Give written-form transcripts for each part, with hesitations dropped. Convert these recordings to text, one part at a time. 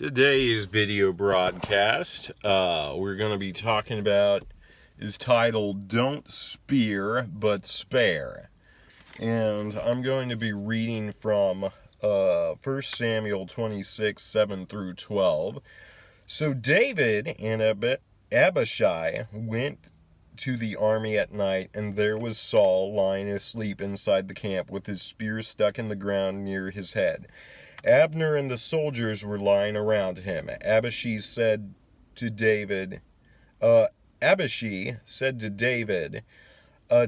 Today's video broadcast, we're going to be talking about, is titled, Don't Spear, But Spare. And I'm going to be reading from 1 Samuel 26, 7 through 12. So David and Abishai went to the army at night, and there was Saul lying asleep inside the camp with his spear stuck in the ground near his head. Abner and the soldiers were lying around him. Abishai said to David,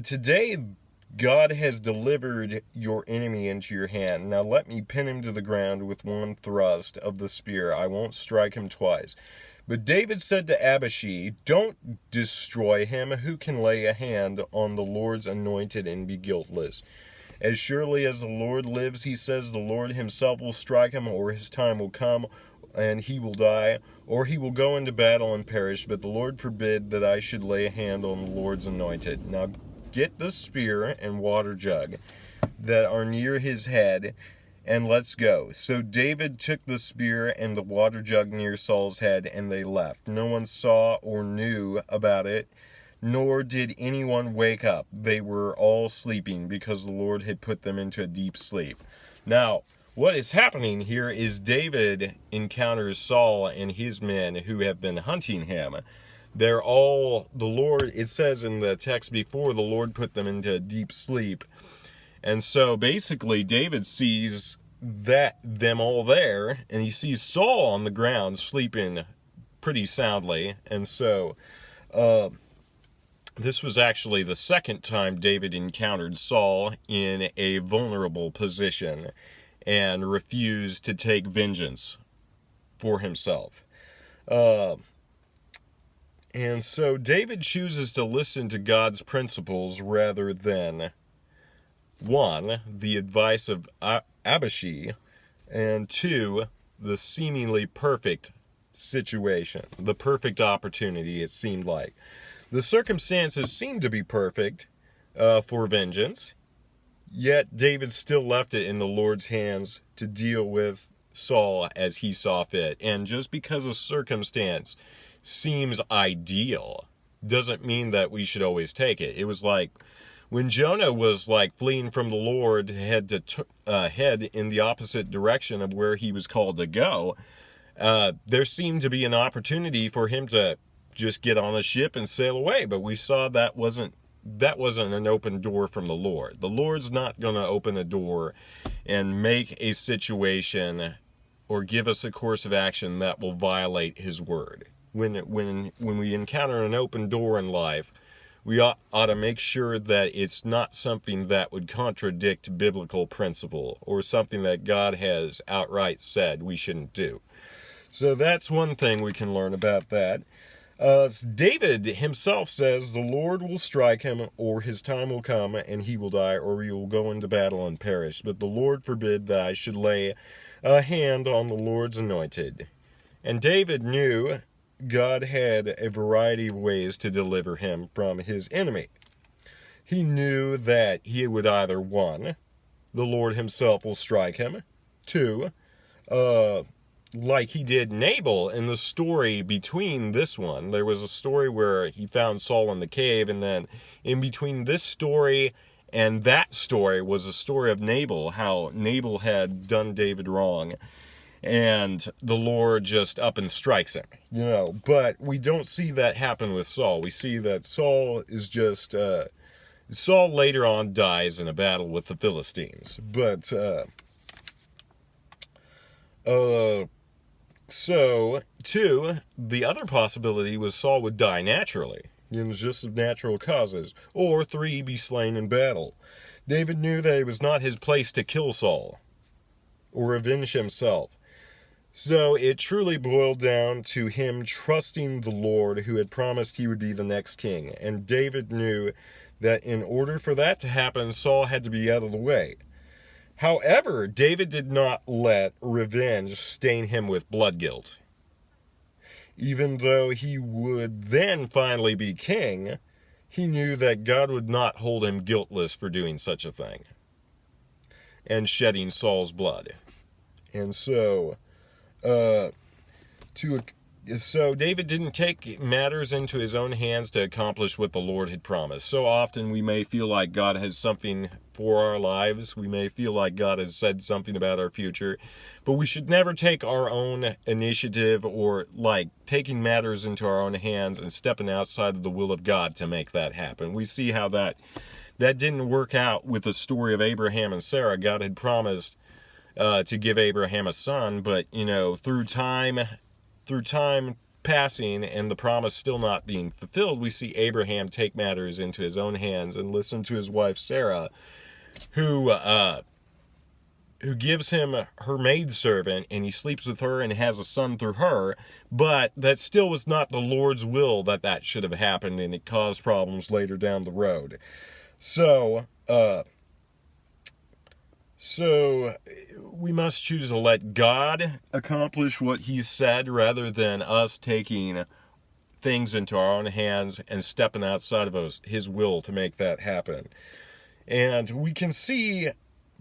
Today God has delivered your enemy into your hand. Now let me pin him to the ground with one thrust of the spear. I won't strike him twice. But David said to Abishai, Don't destroy him. Who can lay a hand on the Lord's anointed and be guiltless? As surely as the Lord lives, he says, the Lord himself will strike him, or his time will come, and he will die, or he will go into battle and perish. But the Lord forbid that I should lay a hand on the Lord's anointed. Now get the spear and water jug that are near his head, and let's go. So David took the spear and the water jug near Saul's head, and they left. No one saw or knew about it, nor did anyone wake up. They were all sleeping because the Lord had put them into a deep sleep. Now, what is happening here is David encounters Saul and his men who have been hunting him. They're all, the Lord, it says in the text before, the Lord put them into a deep sleep. And so basically David sees them all there, and he sees Saul on the ground sleeping pretty soundly. And so, this was actually the second time David encountered Saul in a vulnerable position and refused to take vengeance for himself. And so David chooses to listen to God's principles rather than, one, the advice of Abishai, and two, the seemingly perfect situation, the perfect opportunity it seemed like. The circumstances seemed to be perfect for vengeance, yet David still left it in the Lord's hands to deal with Saul as he saw fit. And just because a circumstance seems ideal doesn't mean that we should always take it. It was like when Jonah was like fleeing from the Lord, head in the opposite direction of where he was called to go. There seemed to be an opportunity for him to just get on a ship and sail away, but we saw that wasn't an open door from the Lord. The Lord's not going to open a door and make a situation or give us a course of action that will violate his word. When we encounter an open door in life, we ought to make sure that it's not something that would contradict biblical principle or something that God has outright said we shouldn't do. So that's one thing we can learn about that. David himself says the Lord will strike him, or his time will come, and he will die, or he will go into battle and perish. But the Lord forbid that I should lay a hand on the Lord's anointed. And David knew God had a variety of ways to deliver him from his enemy. He knew that he would either, one, the Lord himself will strike him, two, like he did Nabal in the story between this one. There was a story where he found Saul in the cave, and then in between this story and that story was a story of Nabal, how Nabal had done David wrong, and the Lord just up and strikes him, But we don't see that happen with Saul. We see that Saul is just, Saul later on dies in a battle with the Philistines. But, so, two, the other possibility was Saul would die naturally, just of natural causes, or three, be slain in battle. David knew that it was not his place to kill Saul or avenge himself. So it truly boiled down to him trusting the Lord who had promised he would be the next king. And David knew that in order for that to happen, Saul had to be out of the way. However, David did not let revenge stain him with blood guilt. Even though he would then finally be king, he knew that God would not hold him guiltless for doing such a thing and shedding Saul's blood. And so, So David didn't take matters into his own hands to accomplish what the Lord had promised. So often we may feel like God has something for our lives. We may feel like God has said something about our future. But we should never take our own initiative or like taking matters into our own hands and stepping outside of the will of God to make that happen. We see how that didn't work out with the story of Abraham and Sarah. God had promised to give Abraham a son, but through time passing and the promise still not being fulfilled, we see Abraham take matters into his own hands and listen to his wife Sarah, who gives him her maidservant, and he sleeps with her and has a son through her. But that still was not the Lord's will that should have happened, and it caused problems later down the road. So we must choose to let God accomplish what he said rather than us taking things into our own hands and stepping outside of his will to make that happen. And we can see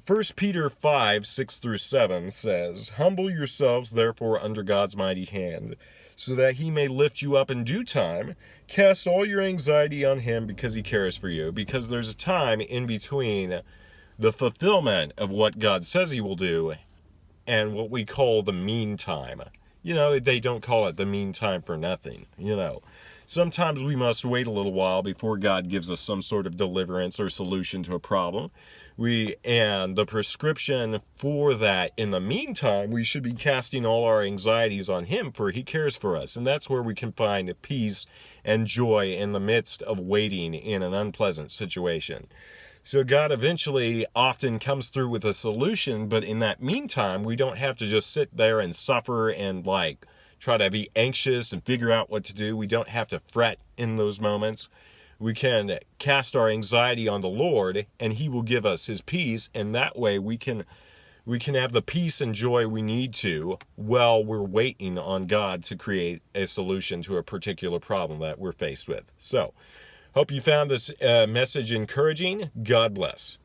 1 Peter 5, 6 through 7 says, "Humble yourselves therefore under God's mighty hand, so that he may lift you up in due time. Cast all your anxiety on him because he cares for you." Because there's a time in between the fulfillment of what God says he will do and what we call the meantime. They don't call it the meantime for nothing. Sometimes we must wait a little while before God gives us some sort of deliverance or solution to a problem. And the prescription for that, in the meantime, we should be casting all our anxieties on him, for he cares for us. And that's where we can find peace and joy in the midst of waiting in an unpleasant situation. So God eventually often comes through with a solution, but in that meantime, we don't have to just sit there and suffer and try to be anxious and figure out what to do. We don't have to fret in those moments. We can cast our anxiety on the Lord, and he will give us his peace, and that way we can have the peace and joy we need to while we're waiting on God to create a solution to a particular problem that we're faced with. So, hope you found this message encouraging. God bless.